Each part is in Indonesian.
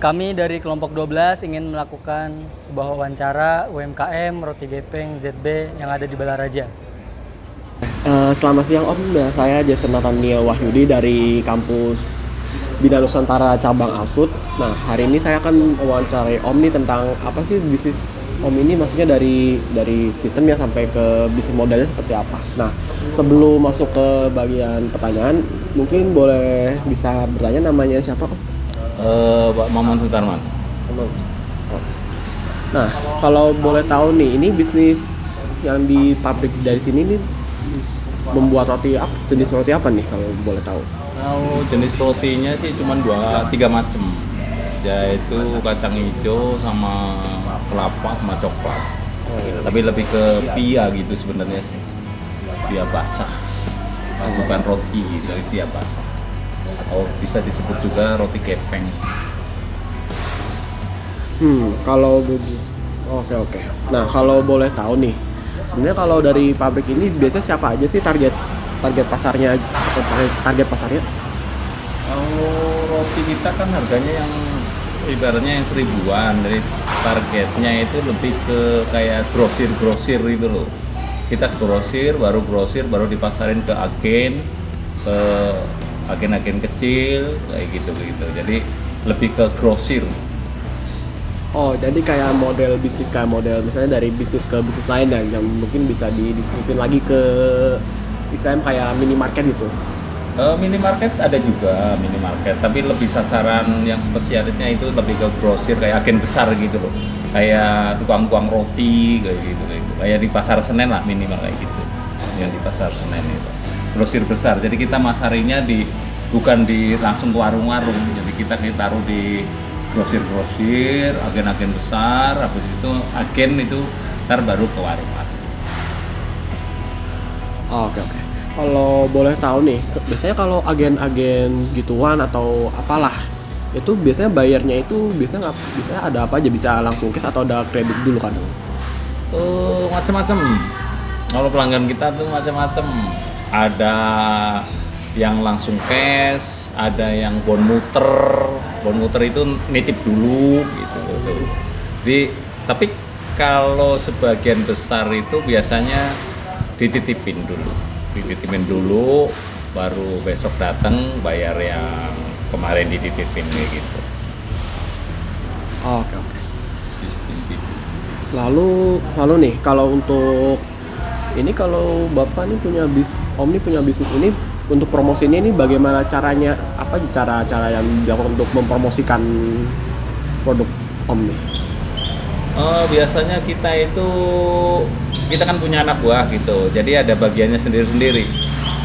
Kami dari kelompok 12 ingin melakukan sebuah wawancara UMKM Roti Gepeng ZB yang ada di Balaraja. Selamat siang Om, saya Jason Nathaniel Wahyudi dari kampus Bina Nusantara Cabang Alsut. Nah, hari ini saya akan wawancarai Om nih tentang apa sih bisnis Om ini, maksudnya dari sistemnya sampai ke bisnis modelnya seperti apa. Nah, sebelum masuk ke bagian pertanyaan, mungkin boleh bisa bertanya namanya siapa Om? Pak Maman Sutarman. Oh. Nah, kalau boleh tahu nih, ini bisnis yang di pabrik dari sini nih membuat roti apa? Jenis roti apa nih kalau boleh tahu? Jenis rotinya sih cuma 2-3 macam, yaitu kacang hijau sama kelapa sama coklat. Tapi lebih ke pia gitu sebenarnya sih, pia basah, bukan roti gitu, tapi pia basah. Atau bisa disebut juga roti gepeng. Kalau oke. Nah, kalau boleh tahu nih, sebenarnya kalau dari pabrik ini biasanya siapa aja sih target pasarnya? Target pasarnya? Kalau roti kita kan harganya yang ibaratnya yang 1000-an, dari targetnya itu lebih ke kayak grosir gitu loh. Kita grosir baru dipasarin ke agen kecil kayak gitu. Jadi lebih ke grosir. Oh, jadi kayak model bisnis, kayak model misalnya dari bisnis ke bisnis lain yang mungkin bisa didiskusin lagi ke misalnya kayak minimarket gitu. Minimarket ada juga minimarket, tapi lebih sasaran yang spesialisnya itu lebih ke grosir kayak agen besar gitu loh. Kayak tukang roti kayak gitu. Kayak di Pasar Senen lah minimal kayak gitu. Yang di Pasar Senen itu grosir besar. Jadi kita masarinya bukan langsung ke warung-warung. Jadi kita taruh di grosir, agen-agen besar, habis itu agen itu ntar baru ke warung-warung. Oke. Kalau boleh tahu nih, biasanya kalau agen-agen gituan atau apalah, itu biasanya bayarnya itu biasanya ada apa aja, bisa langsung cash atau ada kredit dulu kan? Macam-macam. Kalau pelanggan kita tuh macam-macam. Ada yang langsung cash, ada yang bon muter itu nitip dulu gitu. Jadi tapi kalau sebagian besar itu biasanya dititipin dulu baru besok datang bayar yang kemarin dititipin gitu. Oke. Lalu nih, kalau untuk ini, kalau Bapak nih Om nih punya bisnis ini, untuk promosinya ini bagaimana caranya? Apa cara yang dilakukan untuk mempromosikan produk Om nih? Biasanya kita kan punya anak buah gitu, jadi ada bagiannya sendiri-sendiri.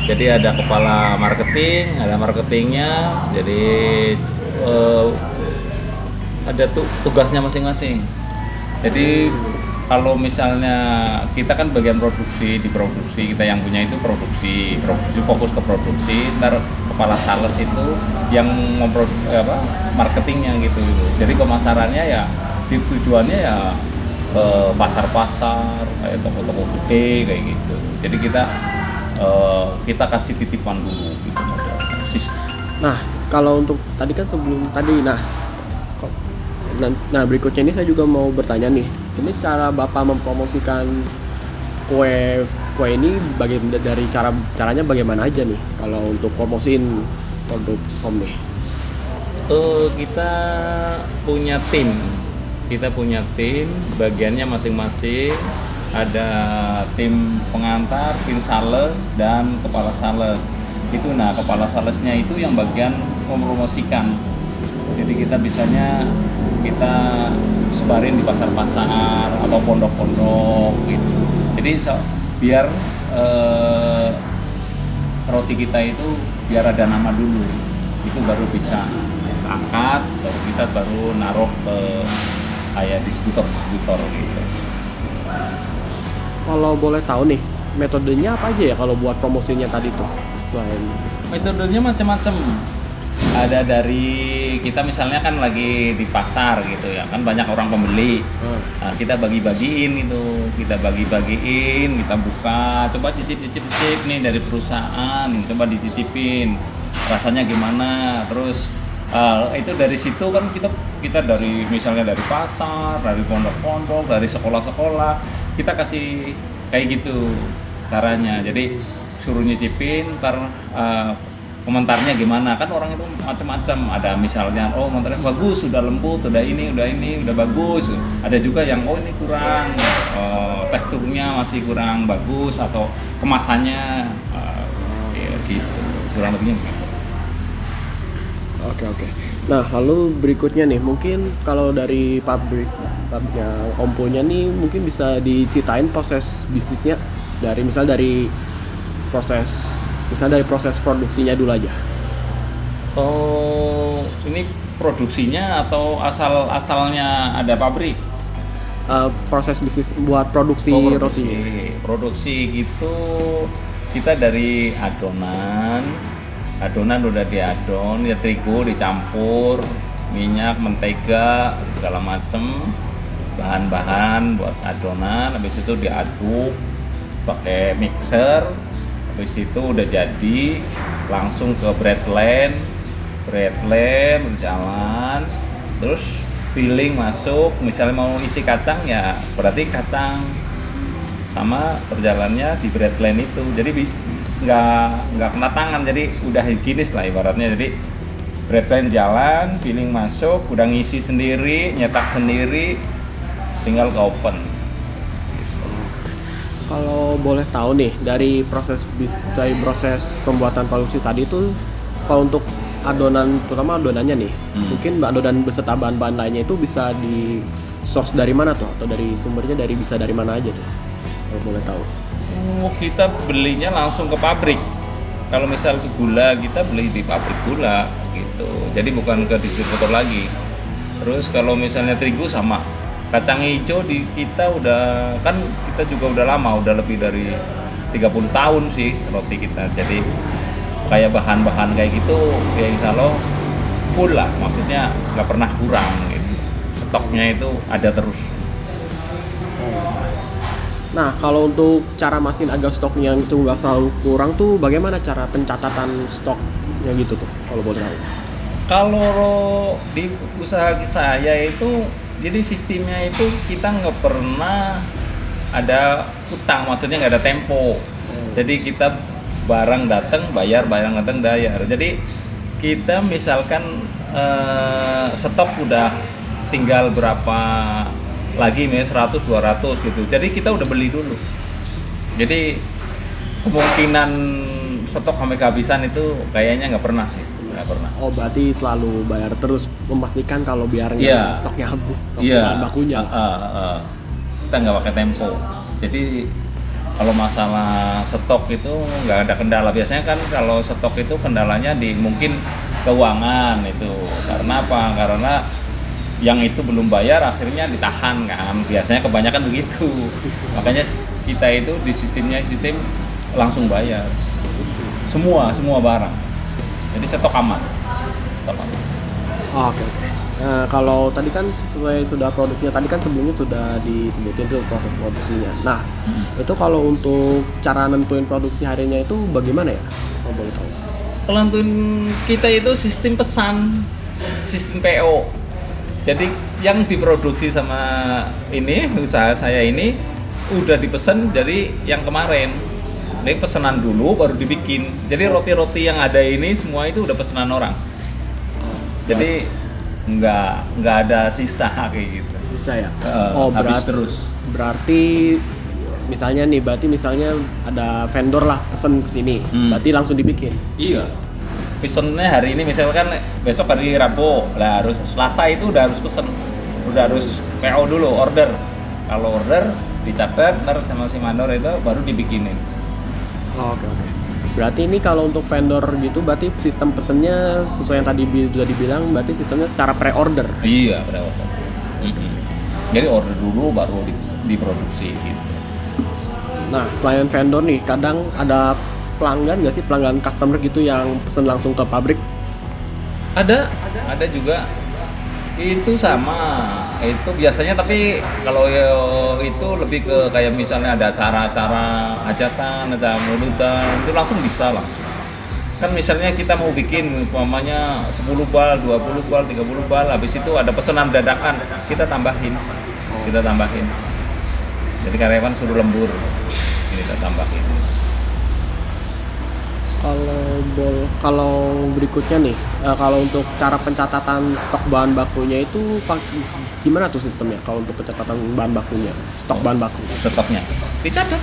Jadi ada kepala marketing, ada marketingnya, jadi ada tugasnya masing-masing. Jadi kalau misalnya kita kan bagian diproduksi, kita yang punya itu produksi fokus ke produksi, ntar kepala sales itu yang marketingnya gitu. Jadi pemasarannya ya tujuannya ya ke pasar-pasar kayak toko-toko gede kayak gitu. Jadi kita kasih titipan dulu gitu modelnya. Nah, kalau untuk tadi kan nah berikutnya ini saya juga mau bertanya nih. Ini cara Bapak mempromosikan kue ini dari caranya bagaimana aja nih kalau untuk promosiin produk Om nih? Kita punya tim, bagiannya masing-masing. Ada tim pengantar, tim sales, dan kepala sales. Kepala salesnya itu yang bagian mempromosikan. Jadi kita sebarin di pasar-pasar atau pondok-pondok gitu. Jadi biar roti kita itu biar ada nama dulu, itu baru bisa angkat, baru kita naruh ke kayak distributor gitu. Kalau boleh tahu nih, metodenya apa aja ya kalau buat promosinya tadi tuh? Metodenya macam-macam. Ada dari kita misalnya kan lagi di pasar gitu ya, kan banyak orang pembeli. Nah, kita bagi-bagiin, kita buka, coba cicip nih dari perusahaan, coba dicicipin rasanya gimana, terus Itu dari situ kan kita dari misalnya dari pasar, dari pondok-pondok, dari sekolah-sekolah, kita kasih kayak gitu caranya. Jadi suruh nyicipin, ntar komentarnya gimana, kan orang itu macam-macam. Ada misalnya komentarnya bagus, sudah lembut, udah ini udah bagus. Ada juga yang ini kurang, teksturnya masih kurang bagus, atau kemasannya ya gitu, kurang lebihnya gitu. Oke. Nah, lalu berikutnya nih, mungkin kalau dari pabriknya Om punya nih, mungkin bisa diceritain proses bisnisnya dari proses produksinya dulu aja. Oh, ini produksinya atau asalnya ada pabrik? Proses bisnis buat produksi roti. Produksi gitu kita dari adonan udah diadon, ya terigu dicampur, minyak, mentega, segala macem bahan-bahan buat adonan. Habis itu diaduk pakai mixer. Habis itu udah jadi, langsung ke bread lamp berjalan, terus filling masuk. Misalnya mau isi kacang, ya berarti kacang sama perjalannya di bread lamp itu. Jadi nggak kena tangan, jadi udah higienis lah ibaratnya. Jadi bread lamp jalan, filling masuk, udah ngisi sendiri, nyetak sendiri, tinggal ke oven. Kalau boleh tahu nih, dari proses pembuatan produksi tadi itu, kalau untuk adonan, terutama adonannya nih, mungkin adonan beserta bahan-bahan lainnya itu bisa di source dari mana tuh, atau dari sumbernya bisa dari mana aja tuh, kalau boleh tahu? Kita belinya langsung ke pabrik. Kalau misal ke gula, kita beli di pabrik gula gitu, jadi bukan ke distributor lagi. Terus kalau misalnya terigu sama, kacang hijau kita juga udah lama, udah lebih dari 30 tahun sih roti kita. Jadi kayak bahan-bahan kayak gitu ya insya Allah full lah, maksudnya nggak pernah kurang gitu. Stoknya itu ada terus. Nah, kalau untuk cara masin agar stoknya itu nggak selalu kurang tuh, bagaimana cara pencatatan stoknya gitu tuh, kalau boleh tahu? Kalau di usaha saya itu, jadi sistemnya itu kita nggak pernah ada utang, maksudnya nggak ada tempo. Jadi kita barang datang bayar, barang datang bayar. Jadi kita misalkan stok udah tinggal berapa lagi, misalnya 100, 200 gitu. Jadi kita udah beli dulu. Jadi kemungkinan stok sampai kehabisan itu kayaknya nggak pernah sih. Nggak pernah. Oh, berarti selalu bayar terus, memastikan kalau biar stoknya habis, bahan bakunya. Kita nggak pakai tempo. Jadi kalau masalah stok itu nggak ada kendala. Biasanya kan kalau stok itu kendalanya di mungkin keuangan itu. Karena apa? Karena yang itu belum bayar akhirnya ditahan kan. Biasanya kebanyakan begitu. Makanya kita itu di sistem langsung bayar. Semua barang. Jadi stok aman. Oke. Nah, kalau tadi kan sudah produknya, tadi kan sebelumnya sudah disebutin tuh proses produksinya. Nah, itu kalau untuk cara nentuin produksi harinya itu bagaimana ya? Kalau boleh tahu. Kalau nentuin kita itu sistem pesan, sistem PO. Jadi yang diproduksi sama usaha saya ini udah dipesan dari yang kemarin. Ini pesanan dulu baru dibikin. Jadi roti-roti yang ada ini semua itu udah pesanan orang. Jadi nggak ada sisa kayak gitu. Sisa ya? Habis terus. Berarti misalnya ada vendor lah pesen ke sini, berarti langsung dibikin. Iya. Pesennya hari ini misalkan besok hari Rabu, lah harus Selasa itu udah harus pesen, udah harus PO dulu, order. Kalau order dicatat, ntar sama si mandor itu baru dibikinin. Oke. Berarti ini kalau untuk vendor gitu, berarti sistem pesennya sesuai yang tadi sudah dibilang, berarti sistemnya secara pre-order. Iya, pre-order. Jadi order dulu baru diproduksi gitu. Nah, selain vendor nih, kadang ada pelanggan nggak sih, pelanggan customer gitu yang pesen langsung ke pabrik? Ada juga. Itu sama, itu biasanya, tapi kalau itu lebih ke kayak misalnya ada acara-acara hajatan, acara mulutan, itu langsung bisa lah. Kan misalnya kita mau bikin umpamanya 10 bal, 20 bal, 30 bal, habis itu ada pesanan dadakan, kita tambahin. Jadi karyawan suruh lembur, kita tambahin. Kalau berikutnya nih, kalau untuk cara pencatatan stok bahan bakunya itu gimana tuh sistemnya? Kalau untuk pencatatan bahan bakunya, stok bahan baku. Stoknya dicatat.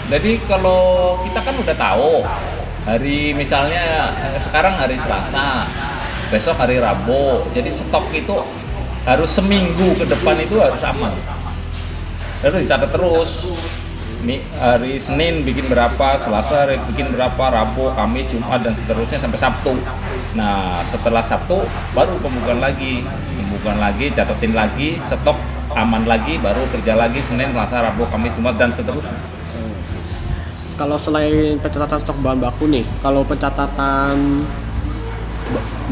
Jadi kalau kita kan udah tahu hari misalnya sekarang hari Selasa, besok hari Rabu, jadi stok itu harus seminggu ke depan itu harus aman. Terus dicatat terus. Ini hari Senin bikin berapa, Selasa bikin berapa, Rabu, Kamis, Jumat dan seterusnya sampai Sabtu. Nah setelah Sabtu baru pembukaan lagi, catatin lagi, stok aman lagi, baru kerja lagi Senin, Selasa, Rabu, Kamis, Jumat dan seterusnya. Kalau selain pencatatan stok bahan baku nih, kalau pencatatan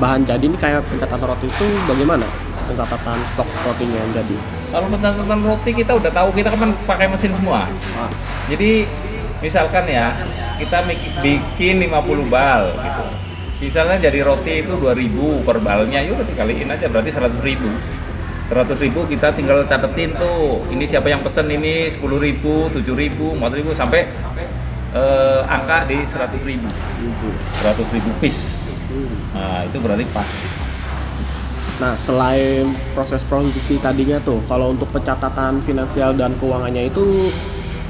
bahan jadi ini kayak pencatatan roti itu bagaimana? Pencatatan stok rotinya yang jadi. Kalau pencatatan roti kita udah tahu, kita kan pakai mesin semua. Jadi misalkan ya kita bikin 50 bal gitu. Misalnya jadi roti itu 2.000 per balnya, yuk dikaliin aja berarti 100.000. 100.000 kita tinggal catetin tuh. Ini siapa yang pesen ini 10.000, 7.000, 4.000 sampai angka di 100.000. 100.000 piece. Nah, itu berarti pas. Nah, selain proses produksi tadinya tuh, kalau untuk pencatatan finansial dan keuangannya itu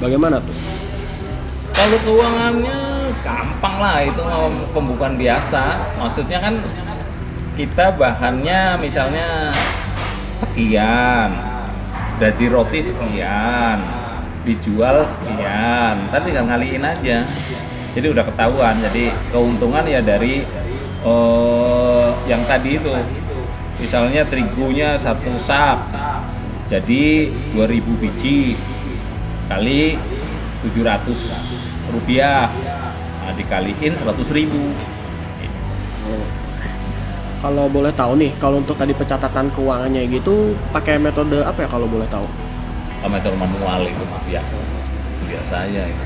bagaimana tuh? Kalau keuangannya gampang lah, itu pembukaan biasa. Maksudnya kan kita bahannya misalnya sekian, gaji roti sekian, dijual sekian, tadi tinggal ngaliin aja. Jadi udah ketahuan. Jadi keuntungan ya dari yang tadi itu. Misalnya terigunya 1 sak, jadi 2.000 biji kali 700 rupiah, nah, dikaliin 100.000. Kalau boleh tahu nih, kalau untuk tadi pencatatan keuangannya gitu, pakai metode apa ya kalau boleh tahu? Metode manual itu mah biasa aja itu.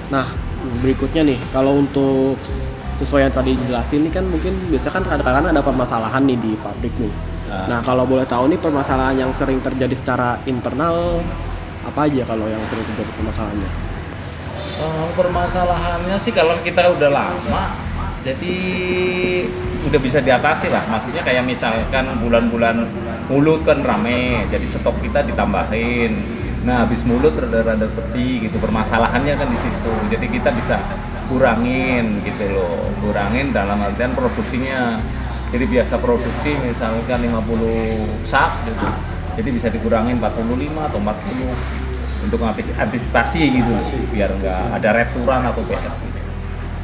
Nah, berikutnya nih, kalau untuk sesuai yang tadi jelasin nih kan mungkin biasa kan kadang-kadang ada permasalahan nih di pabrik nih. Nah, kalau boleh tahu nih permasalahan yang sering terjadi secara internal apa aja kalau yang sering terjadi permasalahannya? Permasalahannya sih kalau kita udah lama, jadi udah bisa diatasi lah. Maksudnya kayak misalkan bulan-bulan mulut kan rame, jadi stok kita ditambahin. Nah, habis mulut rada-rada sepi gitu, permasalahannya kan di situ. Jadi kita bisa kurangin gitu loh, kurangin dalam artian produksinya. Jadi biasa produksi misalkan 50 sak gitu, jadi bisa dikurangin 45 atau 40 untuk antisipasi gitu, biar nggak ada returan atau PS gitu.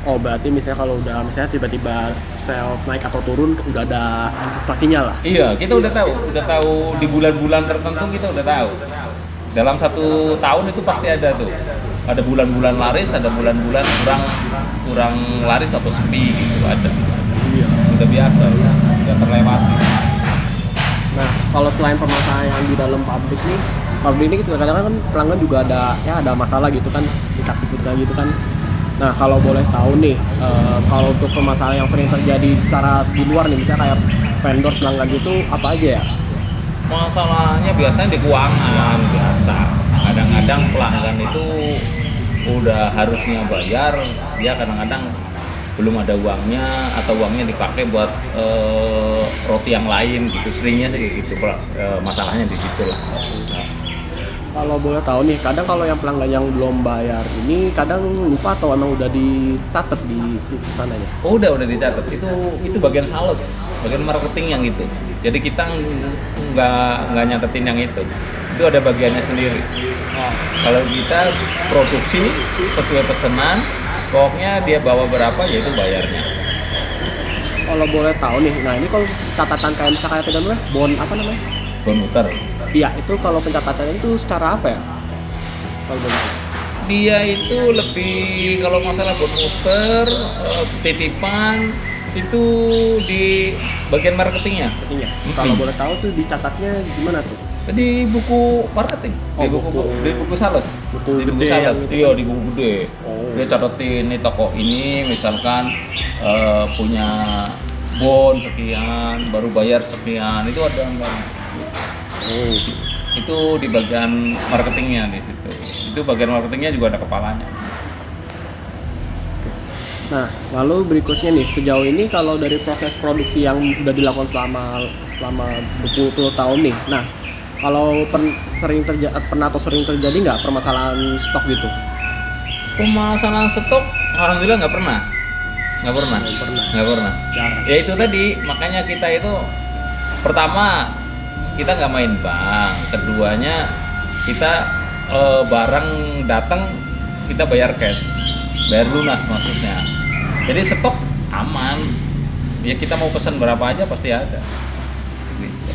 Oh, berarti misalnya kalau udah misalnya tiba-tiba sales naik atau turun udah ada antisipasinya lah. Iya, kita udah tahu di bulan-bulan tertentu kita udah tahu. Dalam 1 tahun itu pasti ada tuh. Ada bulan-bulan laris, ada bulan-bulan kurang laris atau sepi gitu, ada. Iya. Udah biasa, udah terlewati. Nah, kalau selain permasalahan yang di dalam pabrik ini gitu kadang-kadang kan pelanggan juga ada masalah gitu kan, dikasih kita gitu kan. Nah, kalau boleh tahu nih, kalau untuk permasalahan yang sering terjadi secara di luar nih, misalnya kayak vendor pelanggan gitu, apa aja ya? Masalahnya biasanya di keuangan biasa. Kadang-kadang pelanggan itu udah harusnya bayar, dia kadang-kadang belum ada uangnya atau uangnya dipakai buat roti yang lain gitu. Seringnya sih gitu, masalahnya di situ lah. Kalau boleh tahu nih, kadang kalau yang pelanggan yang belum bayar ini kadang lupa atau emang udah dicatat di sananya? Oh, udah dicatat. Itu bagian sales, bagian marketing yang itu. Jadi kita nggak nyatetin yang itu. Itu ada bagiannya sendiri. Kalau kita produksi sesuai pesanan, pokoknya dia bawa berapa yaitu bayarnya. Kalau boleh tahu nih, nah ini kalau catatan kayak misalnya kayak namanya bon apa namanya? Bon muter. Iya, itu kalau pencatatannya itu secara apa ya? Kalau begitu. Dia itu lebih kalau masalah bon muter, titipan itu di bagian marketingnya. Iya. Kalau boleh tahu tuh dicatatnya gimana tuh? Di buku marketing, Oh, di buku sales, buku di buku gede sales, yang itu. iya di buku gede. Oh. Dia catetin nih toko ini misalkan punya bon sekian, baru bayar sekian, itu ada anggaran. Oh. Itu di bagian marketingnya di situ. Itu bagian marketingnya juga ada kepalanya. Nah, lalu berikutnya nih, sejauh ini kalau dari proses produksi yang udah dilakukan selama berpuluh-puluh tahun nih, nah kalau pernah atau sering terjadi nggak permasalahan stok gitu? Permasalahan stok, alhamdulillah nggak pernah. Nggak pernah. Jarang. Ya itu tadi, makanya kita itu pertama kita nggak main bank, keduanya kita barang datang kita bayar cash, bayar lunas maksudnya. Jadi stok aman, ya kita mau pesan berapa aja pasti ada. Gitu.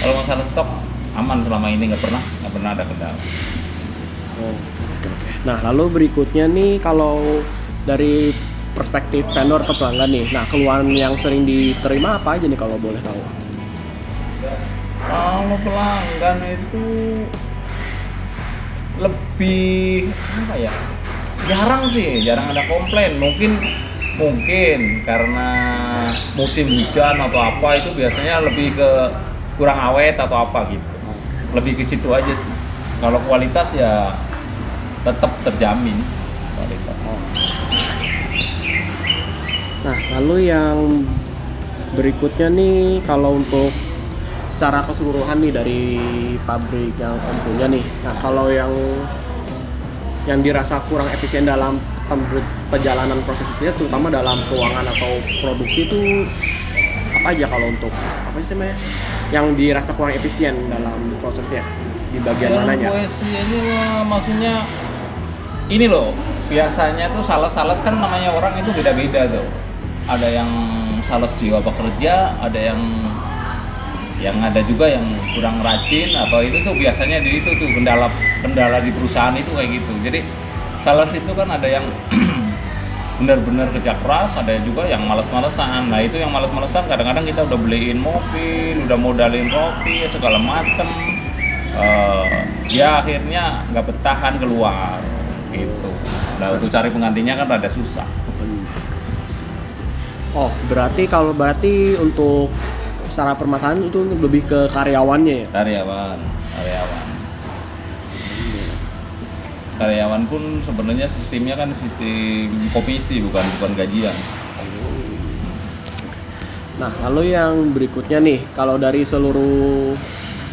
Kalau masalah stok aman selama ini nggak pernah ada kendala. Oh, oke. Nah, lalu berikutnya nih kalau dari perspektif vendor atau pelanggan nih, nah keluhan yang sering diterima apa aja nih kalau boleh tahu? Kalau pelanggan itu lebih apa ya? Jarang ada komplain. Mungkin karena musim hujan atau apa itu biasanya lebih ke kurang awet atau apa gitu. Lebih ke situ aja sih. Kalau kualitas ya tetap terjamin kualitas. Nah, lalu yang berikutnya nih kalau untuk secara keseluruhan nih dari pabrik yang Om punya nih. Nah, kalau yang dirasa kurang efisien dalam perjalanan proses bisnisnya, terutama dalam keuangan atau produksi itu apa aja kalau untuk apa sih namanya? Yang dirasa kurang efisien dalam prosesnya di bagian mananya? Ini maksudnya ini loh, biasanya tuh sales kan namanya orang itu beda-beda tuh. Ada yang sales jiwa pekerja, ada yang ada juga yang kurang rajin atau itu tuh biasanya di itu tuh kendala di perusahaan itu kayak gitu. Jadi sales itu kan ada yang benar-benar kerja keras, ada juga yang malas-malesan. Nah itu yang malas-malesan kadang-kadang kita udah beliin mobil, udah modalin roti segala macem, ya akhirnya nggak bertahan keluar gitu. Nah untuk cari penggantinya kan rada susah. Oh, berarti untuk secara permasalahan itu lebih ke karyawannya ya? Karyawan pun sebenarnya sistemnya kan sistem komisi bukan gajian. Nah, lalu yang berikutnya nih, kalau dari seluruh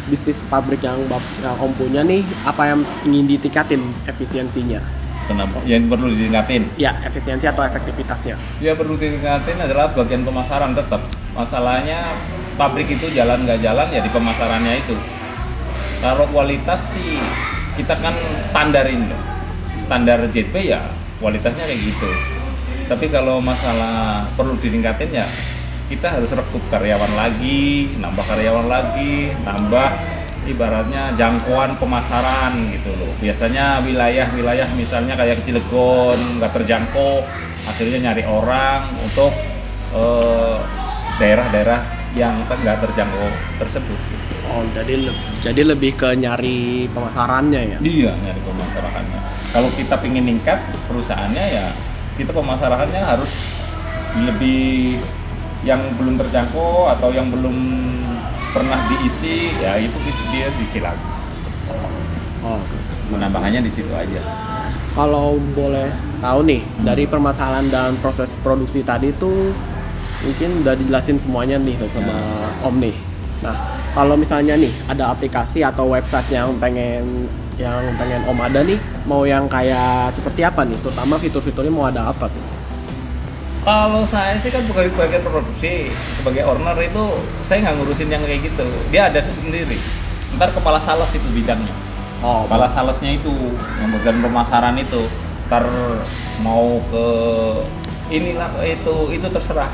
bisnis pabrik yang Om punya nih, apa yang ingin ditingkatin efisiensinya? Kenapa? Yang perlu ditingkatin? Ya, efisiensi atau efektivitasnya. Ya perlu ditingkatin adalah bagian pemasaran tetap. Masalahnya pabrik itu jalan nggak jalan ya di pemasarannya itu. Kalau kualitas sih kita kan standarin loh. Standar ZB ya kualitasnya kayak gitu. Tapi kalau masalah perlu ditingkatin ya kita harus rekrut karyawan lagi, nambah ibaratnya jangkauan pemasaran gitu loh. Biasanya wilayah misalnya kayak Cilegon nggak terjangkau, akhirnya nyari orang untuk daerah-daerah yang nggak terjangkau tersebut. Oh, jadi lebih ke nyari pemasarannya ya? Iya, nyari pemasarannya. Kalau kita pingin ningkat perusahaannya ya kita pemasarannya harus lebih yang belum terjangkau atau yang belum pernah diisi ya itu dia diisi lagi. Oh, menambahkannya di situ aja. Kalau boleh tahu nih dari permasalahan dan proses produksi tadi tuh mungkin udah dijelasin semuanya nih sama Om nih. Nah, kalau misalnya nih ada aplikasi atau website yang pengen Om ada nih, mau yang kayak seperti apa nih? Terutama fitur-fiturnya mau ada apa tuh? Kalau saya sih kan sebagai bagian produksi, sebagai owner itu saya nggak ngurusin yang kayak gitu. Dia ada sendiri. Ntar kepala sales itu bidangnya. Oh, kepala salesnya itu yang bagian pemasaran itu. Ntar mau ke inilah itu terserah.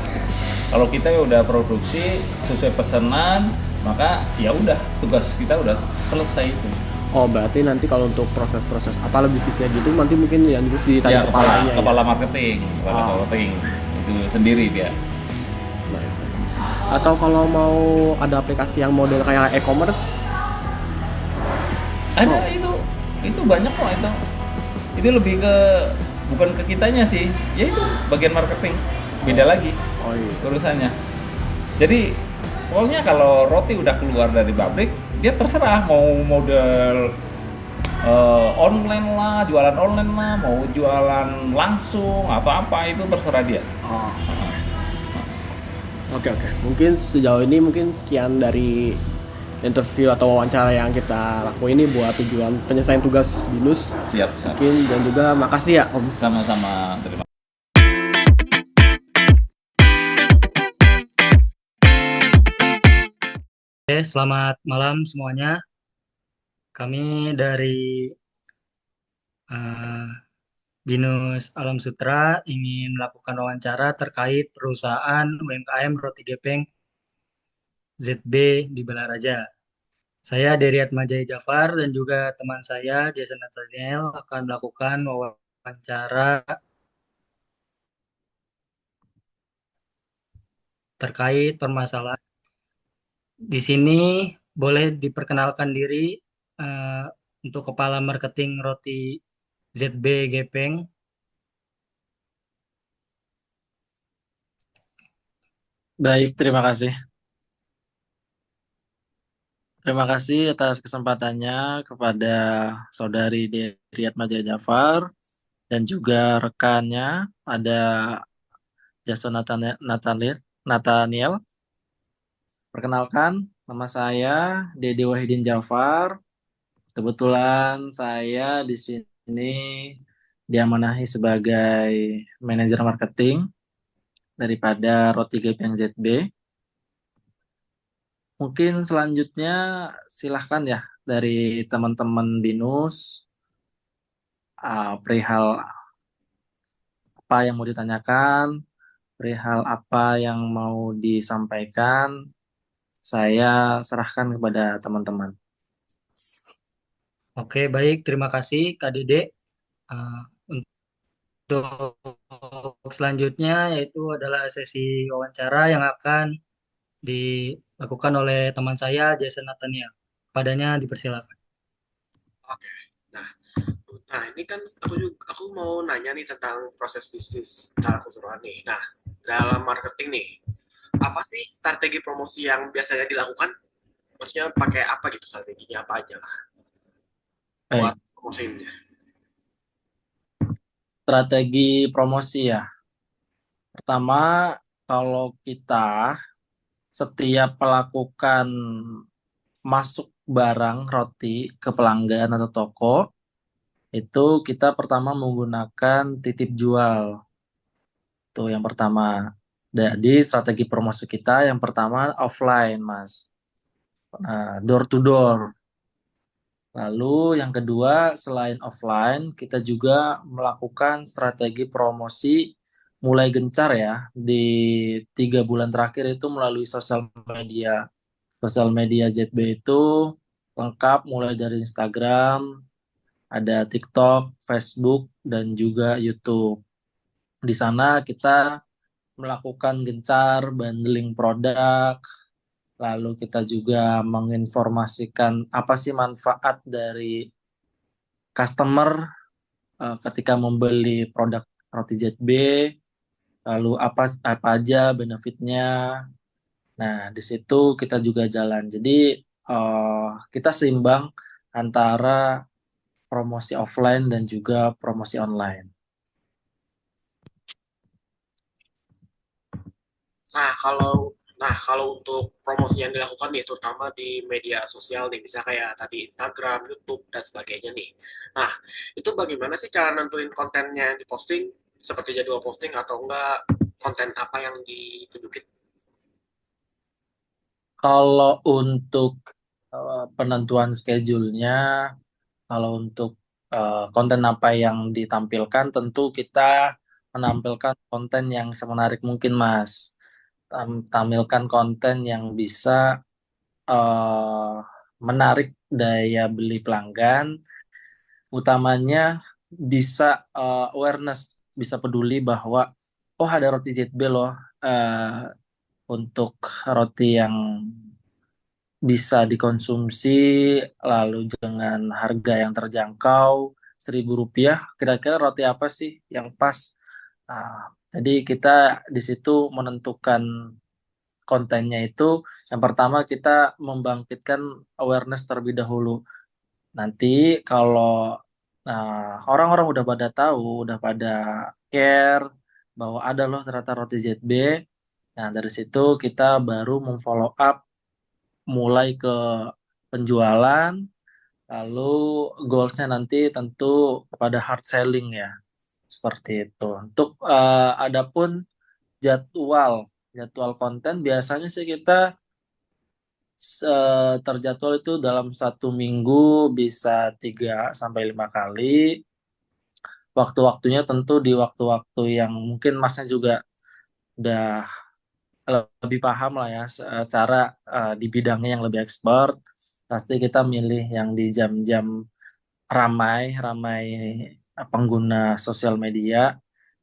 Kalau kita ya udah produksi sesuai pesanan, maka ya udah tugas kita udah selesai itu. Oh, berarti nanti kalau untuk proses-proses apalah bisnisnya gitu nanti mungkin yang harus ditanya kepala marketing itu sendiri dia. Atau kalau mau ada aplikasi yang model kayak e-commerce? Ada Oh, itu banyak kok itu. Itu lebih ke bukan ke kitanya sih, ya itu bagian marketing. Beda lagi oh iya. urusannya. Jadi pokoknya kalau roti udah keluar dari pabrik, dia terserah mau model online lah, jualan online lah, mau jualan langsung apa-apa itu terserah dia. Oh, oke oke. Mungkin sejauh ini mungkin sekian dari interview atau wawancara yang kita lakuin ini buat tujuan penyelesaian tugas BINUS. Siap, siap. Mungkin dan juga makasih ya Om. Sama-sama, terima Oke, selamat malam semuanya. Kami dari eh, Binus Alam Sutra ingin melakukan wawancara terkait perusahaan UMKM Roti Gepeng ZB di Balaraja. Saya Deriat Majaya Jafar dan juga teman saya Jason Nathaniel akan melakukan wawancara terkait permasalahan. Di sini boleh diperkenalkan diri eh, untuk Kepala Marketing Roti ZB Gepeng. Baik, terima kasih. Terima kasih atas kesempatannya kepada Saudari Deriat Majaya Jafar dan juga rekannya ada Jason Nathaniel. Perkenalkan, nama saya Dede Wahidin Jafar. Kebetulan saya di sini diamanahi sebagai manajer marketing daripada Roti Gepeng ZB. Mungkin selanjutnya silahkan ya dari teman-teman BINUS perihal apa yang mau ditanyakan, perihal apa yang mau disampaikan, saya serahkan kepada teman-teman. Oke, baik. Terima kasih Kak Dede. Eh, untuk selanjutnya yaitu adalah sesi wawancara yang akan dilakukan oleh teman saya Jason Nathaniel. Padanya dipersilakan. Oke. Nah, nah ini kan aku mau nanya nih tentang proses bisnis secara keseluruhan nih. Nah, dalam marketing nih, apa sih strategi promosi yang biasanya dilakukan? Maksudnya pakai apa gitu strateginya apa aja lah buat Baik, promosinya? strategi promosi ya. Pertama, kalau kita setiap melakukan masuk barang roti ke pelanggan atau toko, itu kita pertama menggunakan titip jual. Itu yang pertama. Jadi strategi promosi kita yang pertama offline, Mas. Nah, door to door. Lalu yang kedua, selain offline, kita juga melakukan strategi promosi mulai gencar ya di 3 bulan terakhir itu melalui sosial media. Sosial media ZB itu lengkap mulai dari Instagram, ada TikTok, Facebook, dan juga YouTube. Di sana kita melakukan gencar bundling produk, lalu kita juga menginformasikan apa sih manfaat dari customer ketika membeli produk roti ZB, lalu apa apa aja benefitnya. Nah, di situ kita juga jalan. Jadi kita seimbang antara promosi offline dan juga promosi online. Nah, kalau untuk promosi yang dilakukan nih, terutama di media sosial nih, misalnya kayak tadi Instagram, YouTube, dan sebagainya nih. Nah, itu bagaimana sih cara nentuin kontennya yang diposting, seperti jadwal posting atau enggak, konten apa yang ditunjukin? Kalau untuk penentuan schedule-nya, kalau untuk konten apa yang ditampilkan, tentu kita menampilkan konten yang semenarik mungkin, Mas. Tampilkan konten yang bisa eh, menarik daya beli pelanggan, utamanya bisa awareness, bisa peduli bahwa oh ada roti ZB loh, eh, untuk roti yang bisa dikonsumsi lalu dengan harga yang terjangkau Rp1.000. Kira-kira roti apa sih yang pas? Jadi kita di situ menentukan kontennya itu, yang pertama kita membangkitkan awareness terlebih dahulu. Nanti kalau orang-orang udah pada tahu, udah pada care bahwa ada loh ternyata roti ZB, nah dari situ kita baru memfollow up mulai ke penjualan, lalu goalsnya nanti tentu pada hard selling ya, seperti itu. Untuk adapun jadwal jadwal konten biasanya sih kita terjadwal itu dalam 1 minggu bisa 3 sampai 5 kali. Waktu-waktunya tentu di waktu-waktu yang mungkin masnya juga udah lebih paham lah ya secara di bidangnya yang lebih expert. Pasti kita milih yang di jam-jam ramai ramai pengguna sosial media.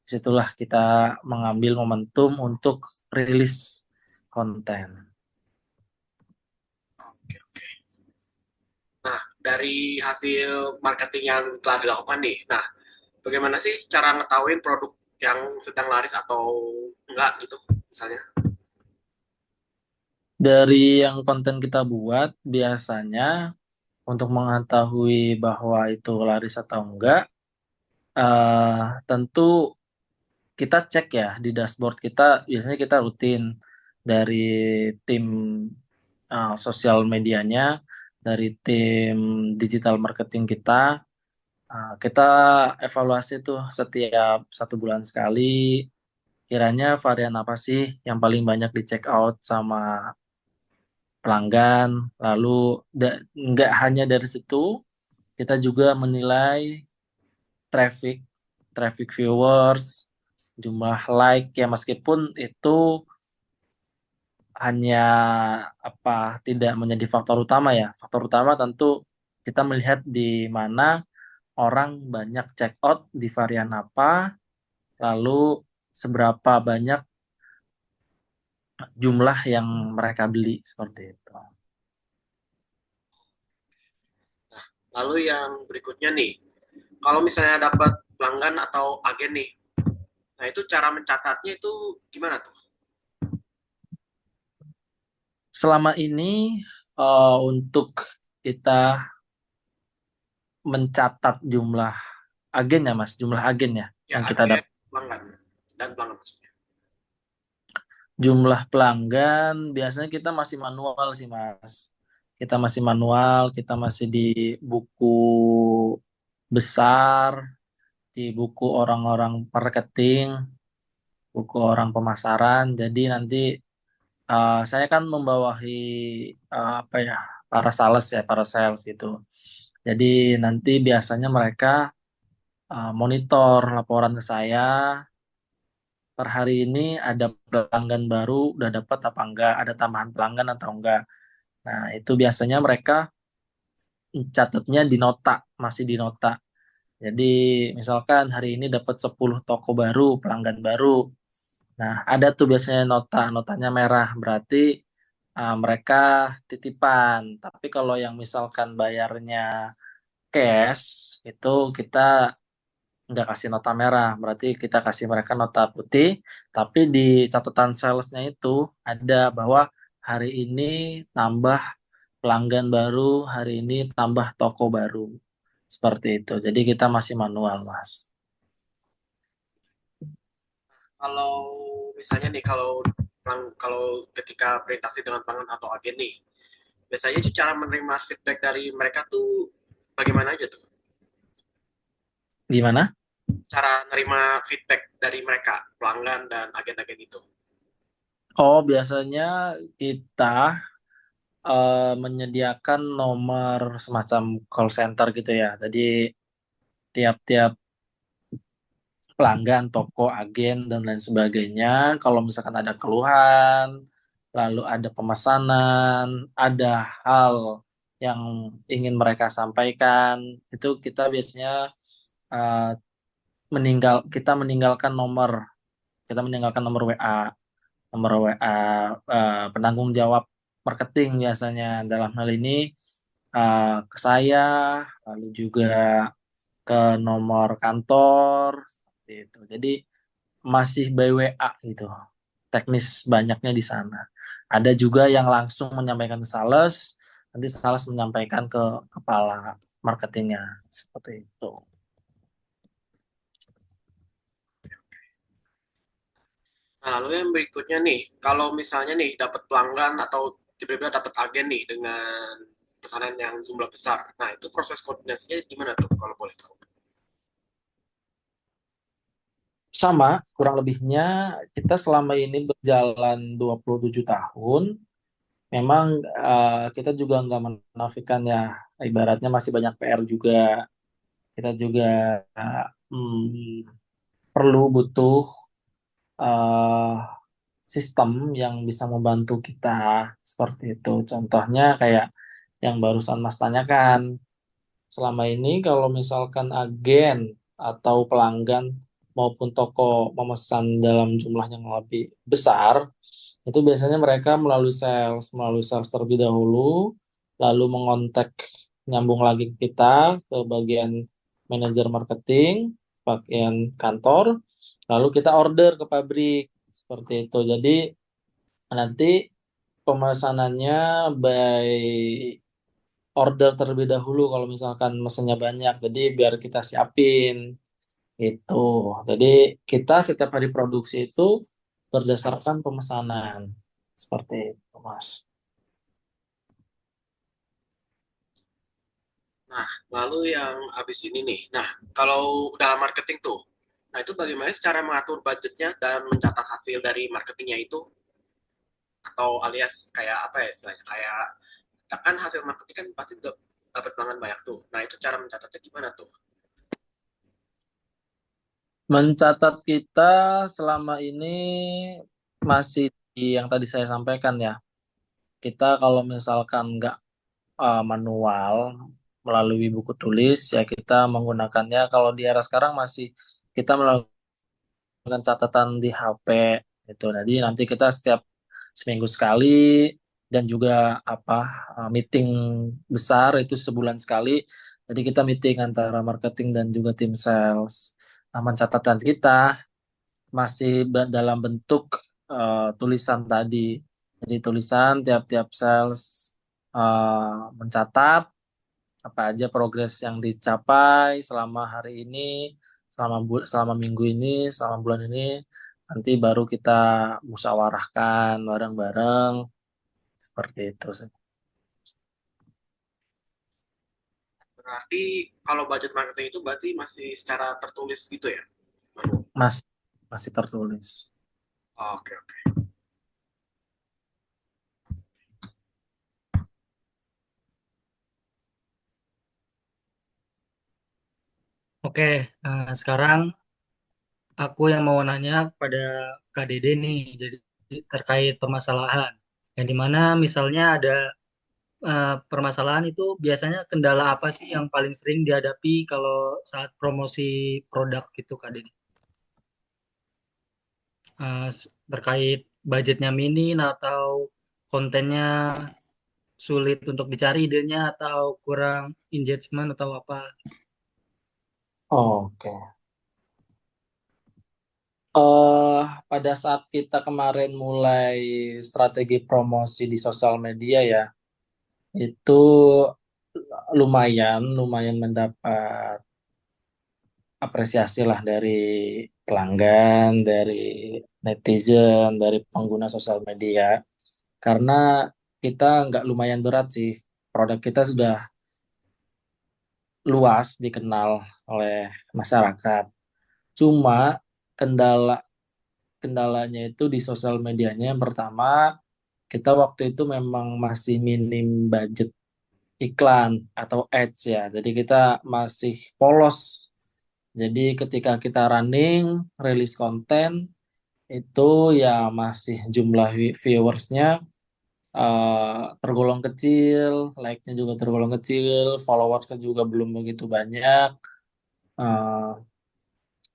Disitulah kita mengambil momentum untuk rilis konten. Oke, oke. Nah, dari hasil marketing yang telah dilakukan nih, nah bagaimana sih cara ngetahuin produk yang sedang laris atau enggak gitu misalnya? Dari yang konten kita buat, biasanya untuk mengetahui bahwa itu laris atau enggak, tentu kita cek ya di dashboard kita. Biasanya kita rutin dari tim sosial medianya, dari tim digital marketing kita, kita evaluasi tuh setiap 1 bulan sekali. Kiranya varian apa sih yang paling banyak di check out sama pelanggan. Lalu nggak hanya dari situ, kita juga menilai traffic, traffic viewers, jumlah like ya, meskipun itu hanya tidak menjadi faktor utama ya. Faktor utama tentu kita melihat di mana orang banyak check out di varian apa, lalu seberapa banyak jumlah yang mereka beli, seperti itu. Lalu yang berikutnya nih, kalau misalnya dapat pelanggan atau agen nih, nah itu cara mencatatnya itu gimana tuh? Selama ini untuk kita mencatat jumlah agen ya Mas, jumlah agen ya Ya, yang kita agen, dapat. pelanggan, dan pelanggan maksudnya. Jumlah pelanggan biasanya kita masih manual sih Mas. Kita masih manual, kita masih di buku besar, di buku orang-orang marketing, buku orang pemasaran. Jadi nanti saya kan membawahi apa ya, para sales ya, para sales gitu. Jadi nanti biasanya mereka monitor laporan ke saya, per hari ini ada pelanggan baru, udah dapat apa enggak, ada tambahan pelanggan atau enggak. Nah, itu biasanya mereka catatnya di nota, masih di nota. Jadi misalkan hari ini dapat 10 toko baru, pelanggan baru. Nah, ada tuh biasanya notanya merah, berarti mereka titipan. Tapi kalau yang misalkan bayarnya cash, itu kita nggak kasih nota merah, berarti kita kasih mereka nota putih. Tapi di catatan salesnya itu ada bahwa hari ini tambah pelanggan baru, hari ini tambah toko baru, seperti itu. Jadi kita masih manual, Mas. Kalau misalnya nih, kalau ketika berinteraksi dengan pelanggan atau agen nih, biasanya sih cara menerima feedback dari mereka tuh bagaimana aja tuh? Gimana? Cara nerima feedback dari mereka, pelanggan dan agen-agen itu. Oh, biasanya kita menyediakan nomor semacam call center gitu ya. Jadi tiap-tiap pelanggan, toko, agen, dan lain sebagainya, kalau misalkan ada keluhan, lalu ada pemesanan, ada hal yang ingin mereka sampaikan, itu kita biasanya kita meninggalkan nomor WA. nomor WA penanggung jawab marketing biasanya dalam hal ini ke saya, lalu juga ke nomor kantor seperti itu. Jadi masih by WA gitu. Teknis banyaknya di sana. Ada juga yang langsung menyampaikan ke sales, nanti sales menyampaikan ke kepala marketingnya seperti itu. Nah, lalu yang berikutnya nih, kalau misalnya nih dapat pelanggan atau tiba-tiba dapat agen nih dengan pesanan yang jumlah besar. Nah, itu proses koordinasinya gimana tuh kalau boleh tahu? Sama, kurang lebihnya kita selama ini berjalan 27 tahun, memang kita juga nggak menafikan ya, ibaratnya masih banyak PR juga. Kita juga perlu butuh eh, sistem yang bisa membantu kita seperti itu. Contohnya kayak yang barusan Mas tanyakan, selama ini kalau misalkan agen atau pelanggan maupun toko memesan dalam jumlah yang lebih besar, itu biasanya mereka melalui sales terlebih dahulu, lalu mengontak nyambung lagi ke kita ke bagian manajer marketing, bagian kantor, lalu kita order ke pabrik seperti itu. Jadi nanti pemesanannya by order terlebih dahulu kalau misalkan mesennya banyak. Jadi biar kita siapin itu. Jadi kita setiap hari produksi itu berdasarkan pemesanan. Seperti itu, Mas. Nah, lalu yang habis ini nih. Nah, kalau dalam marketing tuh, nah itu bagaimana cara mengatur budgetnya dan mencatat hasil dari marketingnya itu? Atau alias kayak apa ya istilahnya? Kayak kan hasil marketing kan pasti dapat pelanggan banyak tuh. Nah, itu cara mencatatnya gimana tuh? Mencatat kita selama ini masih yang tadi saya sampaikan ya. Kita kalau misalkan nggak manual melalui buku tulis ya kita menggunakannya kalau di era sekarang masih kita melakukan catatan di HP itu. Jadi nanti kita setiap seminggu sekali dan juga apa meeting besar itu sebulan sekali. Jadi kita meeting antara marketing dan juga tim sales. Nah, catatan kita masih dalam bentuk tulisan tadi. Jadi tulisan tiap-tiap sales mencatat apa aja progres yang dicapai selama hari ini, selama minggu ini, selama bulan ini. Nanti baru kita musyawarahkan bareng-bareng seperti itu sih. Berarti kalau budget marketing itu berarti masih secara tertulis gitu ya? Manual. Mas masih tertulis. Oke, oke. Oke, sekarang aku yang mau nanya pada Kak Dede nih, jadi terkait permasalahan. Yang dimana misalnya ada permasalahan itu biasanya kendala apa sih yang paling sering dihadapi kalau saat promosi produk gitu Kak Dede? Terkait budgetnya minim atau kontennya sulit untuk dicari idenya atau kurang engagement atau apa? Oke. Pada saat kita kemarin mulai strategi promosi di sosial media ya, itu lumayan mendapat apresiasi lah dari pelanggan, dari netizen, dari pengguna sosial media. Karena kita nggak lumayan berat sih, produk kita sudah luas dikenal oleh masyarakat. Cuma kendala kendalanya itu di sosial medianya. Yang pertama, kita waktu itu memang masih minim budget iklan atau ads ya. Jadi kita masih polos. Jadi ketika kita running, rilis konten, itu ya masih jumlah viewersnya tergolong kecil, like-nya juga tergolong kecil, followersnya juga belum begitu banyak. Eh,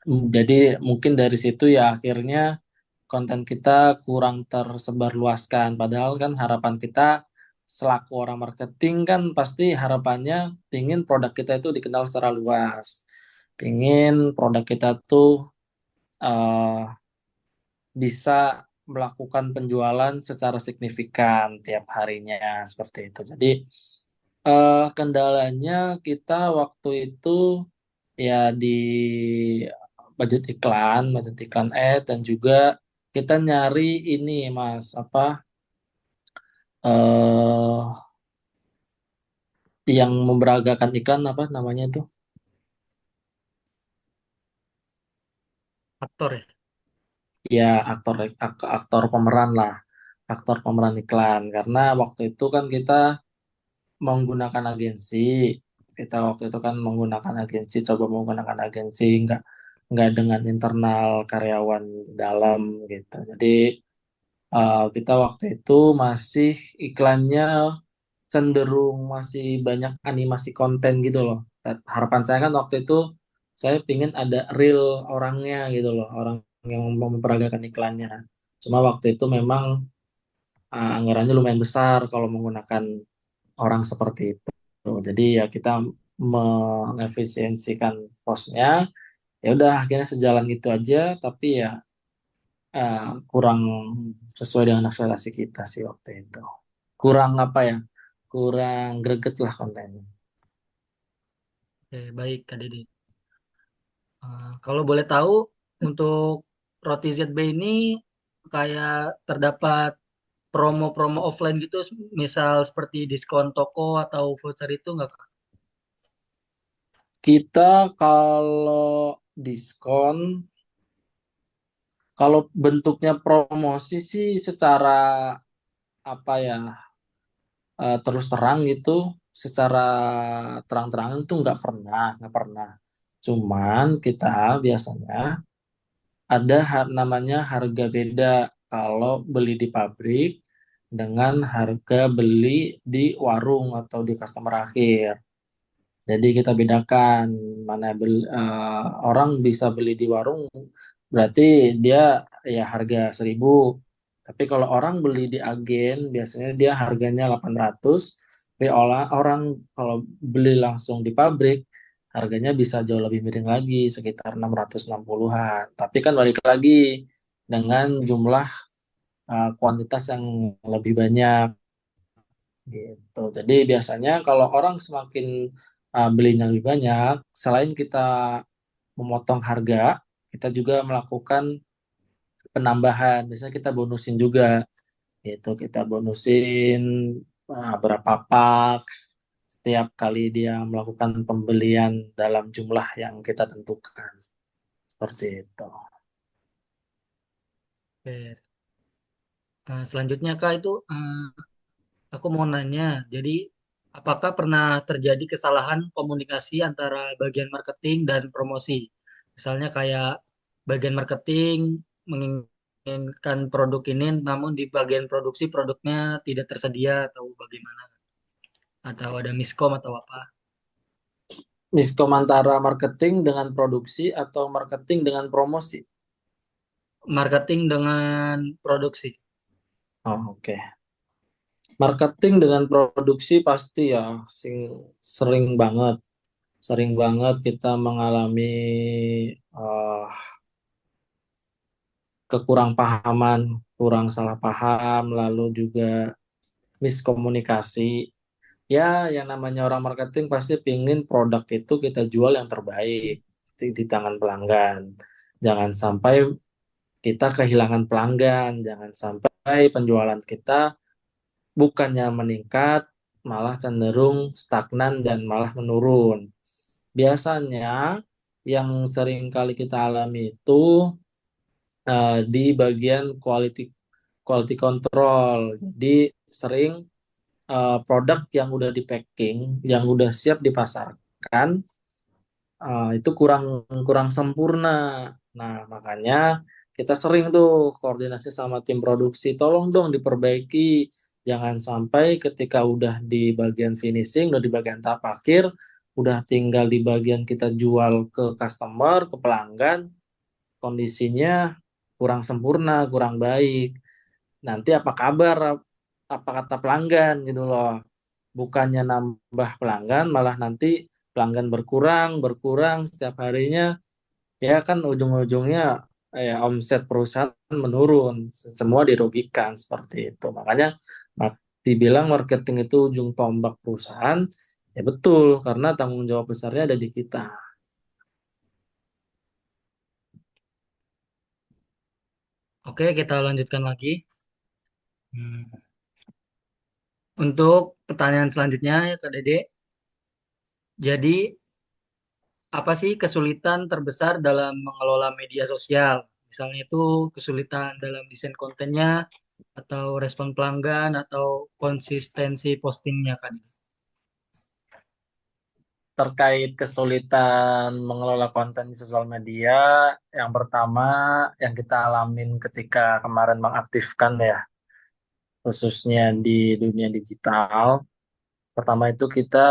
jadi mungkin dari situ ya akhirnya konten kita kurang tersebar luaskan. Padahal kan harapan kita selaku orang marketing kan pasti harapannya ingin produk kita itu dikenal secara luas. Ingin produk kita tuh eh, bisa melakukan penjualan secara signifikan tiap harinya seperti itu. Jadi kendalanya kita waktu itu ya di budget iklan dan juga kita nyari ini Mas apa eh yang memberagakan iklan apa namanya itu? Aktor ya. Ya aktor pemeran lah, aktor pemeran iklan karena waktu itu kan kita menggunakan agensi. Kita waktu itu kan menggunakan agensi, coba menggunakan agensi nggak dengan internal karyawan di dalam gitu. Jadi kita waktu itu masih iklannya cenderung masih banyak animasi konten gitu loh. Dan harapan saya kan waktu itu saya pingin ada real orangnya gitu loh, orang yang mau memperagakan iklannya. Cuma waktu itu memang anggarannya lumayan besar kalau menggunakan orang seperti itu. Jadi ya kita mengefisiensikan posnya. Ya udah akhirnya sejalan gitu aja, tapi ya kurang sesuai dengan ekspektasi kita sih waktu itu. Kurang apa ya? Kurang greget lah kontennya. Oke, baik Kak Dede. Kalau boleh tahu, untuk roti ZB ini kayak terdapat promo-promo offline gitu, misal seperti diskon toko atau voucher itu nggak Kak? Kita kalau diskon, kalau bentuknya promosi sih secara apa ya terus terang gitu, secara terang-terangan itu nggak pernah. Cuman kita biasanya ada namanya harga beda kalau beli di pabrik dengan harga beli di warung atau di customer akhir. Jadi kita bedakan mana orang bisa beli di warung berarti dia ya harga 1.000. Tapi kalau orang beli di agen biasanya dia harganya 800. Tapi orang kalau beli langsung di pabrik harganya bisa jauh lebih miring lagi sekitar 660-an. Tapi kan balik lagi dengan jumlah kuantitas yang lebih banyak gitu. Jadi biasanya kalau orang semakin belinya lebih banyak, selain kita memotong harga, kita juga melakukan penambahan. Biasanya kita bonusin juga, gitu. Kita bonusin berapa pak setiap kali dia melakukan pembelian dalam jumlah yang kita tentukan. Seperti itu. Oke. Selanjutnya Kak itu aku mau nanya, jadi apakah pernah terjadi kesalahan komunikasi antara bagian marketing dan promosi? Misalnya kayak bagian marketing menginginkan produk ini, namun di bagian produksi produknya tidak tersedia atau bagaimana? Atau ada miskom atau apa? Miskom antara marketing dengan produksi atau marketing dengan promosi. Marketing dengan produksi. Oh, oke. Marketing dengan produksi pasti ya sering banget. Sering banget kita mengalami eh, kekurang pahaman, kurang salah paham, lalu juga miskomunikasi. Ya, yang namanya orang marketing pasti pingin produk itu kita jual yang terbaik di tangan pelanggan. Jangan sampai kita kehilangan pelanggan, jangan sampai penjualan kita bukannya meningkat, malah cenderung stagnan dan malah menurun. Biasanya yang sering kali kita alami itu di bagian quality control. Jadi sering produk yang udah di packing, yang udah siap dipasarkan, itu kurang kurang sempurna. Nah, makanya kita sering tuh koordinasi sama tim produksi, tolong dong diperbaiki. Jangan sampai ketika udah di bagian finishing, udah di bagian tahap akhir, udah tinggal di bagian kita jual ke customer, ke pelanggan, kondisinya kurang sempurna, kurang baik. Nanti apa kabar, apa kata pelanggan gitu loh. Bukannya nambah pelanggan, malah nanti pelanggan berkurang, berkurang setiap harinya, ya kan ujung-ujungnya ya omset perusahaan menurun, semua dirugikan seperti itu. Makanya dibilang marketing itu ujung tombak perusahaan, ya betul, karena tanggung jawab besarnya ada di kita. Oke, kita lanjutkan lagi. Hmm. Untuk pertanyaan selanjutnya ya Kak Dede. Jadi, apa sih kesulitan terbesar dalam mengelola media sosial? Misalnya itu kesulitan dalam desain kontennya, atau respon pelanggan, atau konsistensi postingnya kan? Terkait kesulitan mengelola konten di sosial media, yang pertama yang kita alamin ketika kemarin mengaktifkan ya, khususnya di dunia digital. Pertama itu kita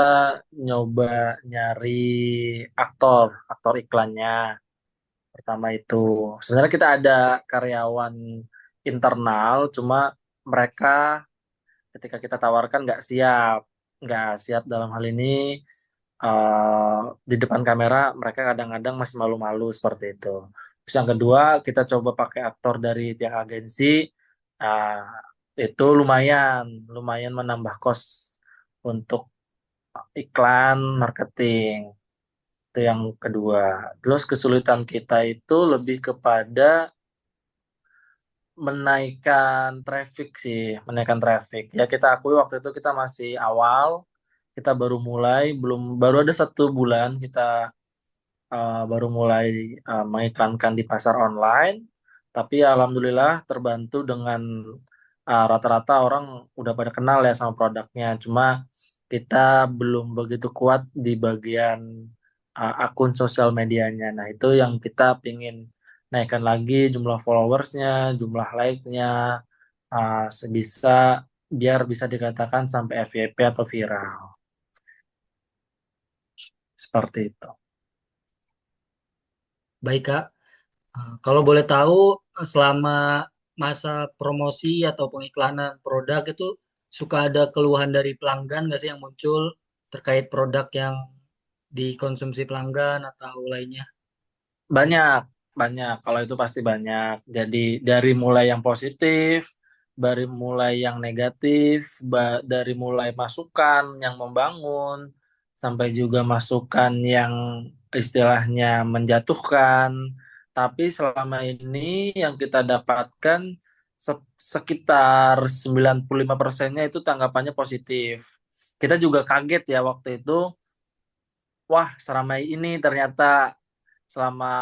nyoba nyari aktor, aktor iklannya. Pertama itu, sebenarnya kita ada karyawan internal, cuma mereka ketika kita tawarkan nggak siap dalam hal ini eh, di depan kamera mereka kadang-kadang masih malu-malu seperti itu. Terus yang kedua kita coba pakai aktor dari pihak agensi, eh, itu lumayan lumayan menambah kos untuk iklan marketing. Itu yang kedua. Terus kesulitan kita itu lebih kepada menaikkan traffic. Ya kita akui waktu itu kita masih awal, kita baru mulai, baru ada 1 bulan kita baru mulai mengiklankan di pasar online. Tapi alhamdulillah terbantu dengan rata-rata orang udah pada kenal ya sama produknya. Cuma kita belum begitu kuat di bagian akun sosial medianya. Nah itu yang kita pingin naikkan lagi jumlah followersnya, jumlah like-nya, sebisa biar bisa dikatakan sampai FYP atau viral. Seperti itu. Baik, Kak. Kalau boleh tahu, selama masa promosi atau pengiklanan produk itu suka ada keluhan dari pelanggan nggak sih yang muncul terkait produk yang dikonsumsi pelanggan atau lainnya? Banyak, banyak. Kalau itu pasti banyak. Jadi dari mulai yang positif, dari mulai yang negatif, dari mulai masukan yang membangun, sampai juga masukan yang istilahnya menjatuhkan. Tapi selama ini yang kita dapatkan sekitar 95%-nya itu tanggapannya positif. Kita juga kaget ya waktu itu, wah seramai ini ternyata selama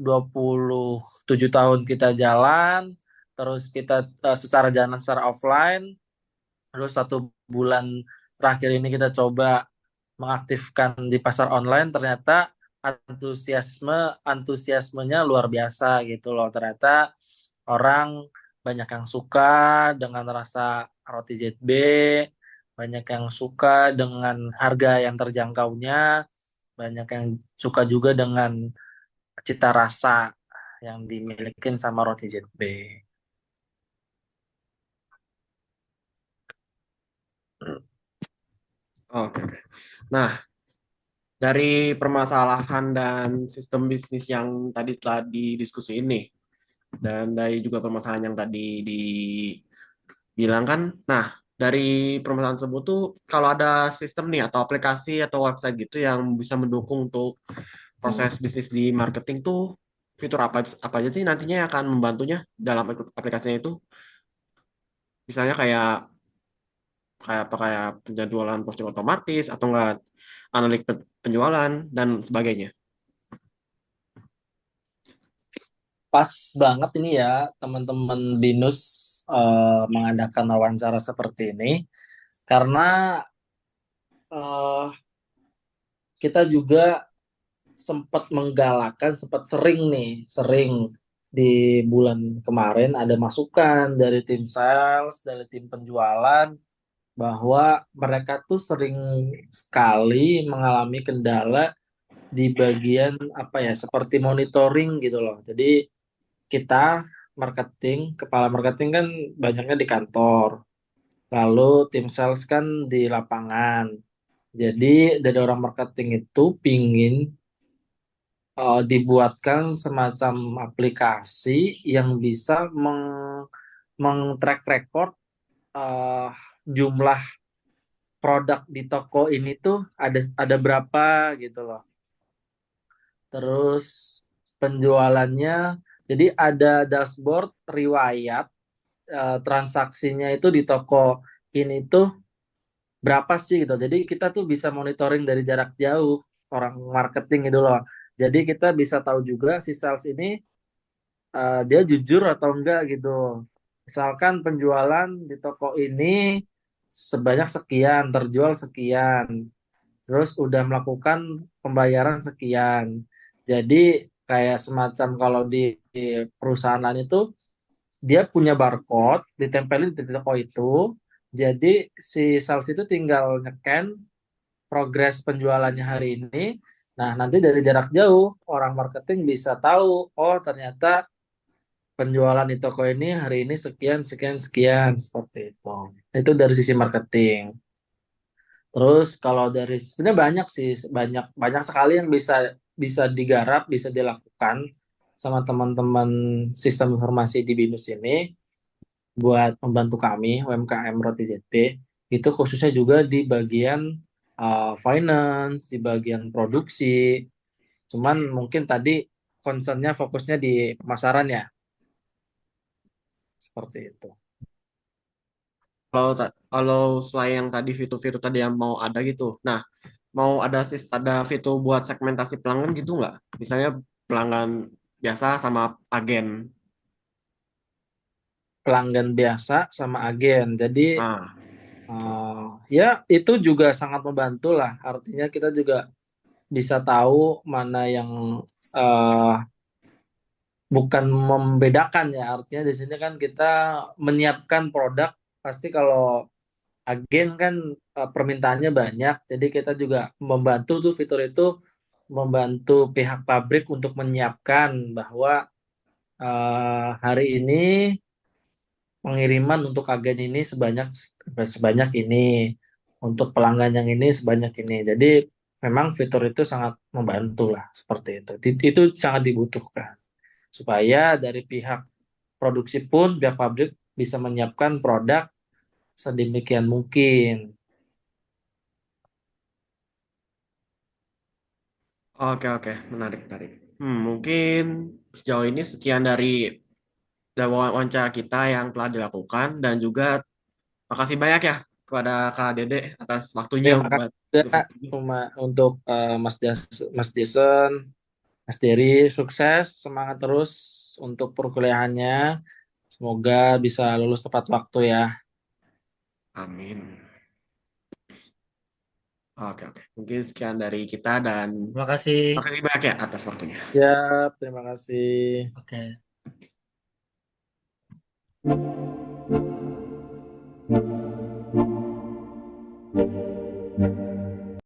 27 tahun kita jalan, terus kita secara jalan secara offline, terus 1 bulan terakhir ini kita coba mengaktifkan di pasar online, ternyata antusiasmenya luar biasa gitu loh. Ternyata orang banyak yang suka dengan rasa roti ZB, banyak yang suka dengan harga yang terjangkaunya, banyak yang suka juga dengan cita rasa yang dimiliki sama roti ZB. Oke. Nah, dari permasalahan dan sistem bisnis yang tadi telah didiskusi ini, dan dari juga permasalahan yang tadi dibilang kan, nah dari permasalahan tersebut tuh kalau ada sistem nih atau aplikasi atau website gitu yang bisa mendukung untuk proses bisnis di marketing tuh fitur apa aja sih nantinya yang akan membantunya dalam aplikasinya itu? Misalnya kayak kayak apa kayak penjadwalan posting otomatis atau enggak analik penjualan dan sebagainya. Pas banget ini ya teman-teman Binus mengadakan wawancara seperti ini karena eh, kita juga sempat sering di bulan kemarin ada masukan dari tim sales, dari tim penjualan bahwa mereka tuh sering sekali mengalami kendala di bagian apa ya seperti monitoring gitu loh. Jadi kita marketing, kepala marketing kan banyaknya di kantor. Lalu tim sales kan di lapangan. Jadi dari orang marketing itu pingin dibuatkan semacam aplikasi yang bisa meng-track record eh, jumlah produk di toko ini tuh ada berapa gitu loh. Terus penjualannya, jadi ada dashboard riwayat transaksinya itu di toko ini tuh berapa sih gitu. Jadi kita tuh bisa monitoring dari jarak jauh orang marketing gitu loh. Jadi kita bisa tahu juga si sales ini dia jujur atau enggak gitu. Misalkan penjualan di toko ini sebanyak sekian, terjual sekian, terus udah melakukan pembayaran sekian. Jadi kayak semacam kalau di perusahaan lain itu dia punya barcode ditempelin di toko itu. Jadi si sales itu tinggal nge-scan progres penjualannya hari ini. Nah, nanti dari jarak jauh orang marketing bisa tahu, oh ternyata penjualan di toko ini hari ini sekian sekian sekian seperti itu. Itu dari sisi marketing. Terus kalau dari sebenarnya banyak sih, banyak banyak sekali yang bisa bisa digarap, bisa dilakukan sama teman-teman sistem informasi di BINUS ini buat membantu kami UMKM Roti ZB itu khususnya juga di bagian finance, di bagian produksi. Cuman mungkin tadi concernnya fokusnya di pemasaran ya, seperti itu. Kalau selain yang tadi fitur-fitur tadi yang mau ada gitu, nah mau ada fitur buat segmentasi pelanggan gitu nggak? Misalnya pelanggan biasa sama agen. Pelanggan biasa sama agen. Jadi Ah, ya itu juga sangat membantu lah. Artinya kita juga bisa tahu mana yang eh, bukan membedakan ya. Artinya di sini kan kita menyiapkan produk. Pasti kalau agen kan permintaannya banyak. Jadi kita juga membantu tuh fitur itu membantu pihak pabrik untuk menyiapkan bahwa hari ini pengiriman untuk agen ini sebanyak sebanyak ini, untuk pelanggan yang ini sebanyak ini. Jadi memang fitur itu sangat membantu lah seperti itu. Itu sangat dibutuhkan supaya dari pihak produksi pun pihak pabrik bisa menyiapkan produk sedemikian mungkin. oke oke, menarik menarik. Mungkin sejauh ini sekian dari wawancara kita yang telah dilakukan dan juga makasih banyak ya kepada Kak Dede atas waktunya Terima kasih buat juga diskusi ini. untuk Mas Jason, Mas Dery, sukses, semangat terus untuk perkuliahannya. Semoga bisa lulus tepat waktu ya. Amin. Oke oke. Mungkin sekian dari kita dan Terima kasih. makasih banyak ya atas waktunya. Ya, terima kasih. Oke.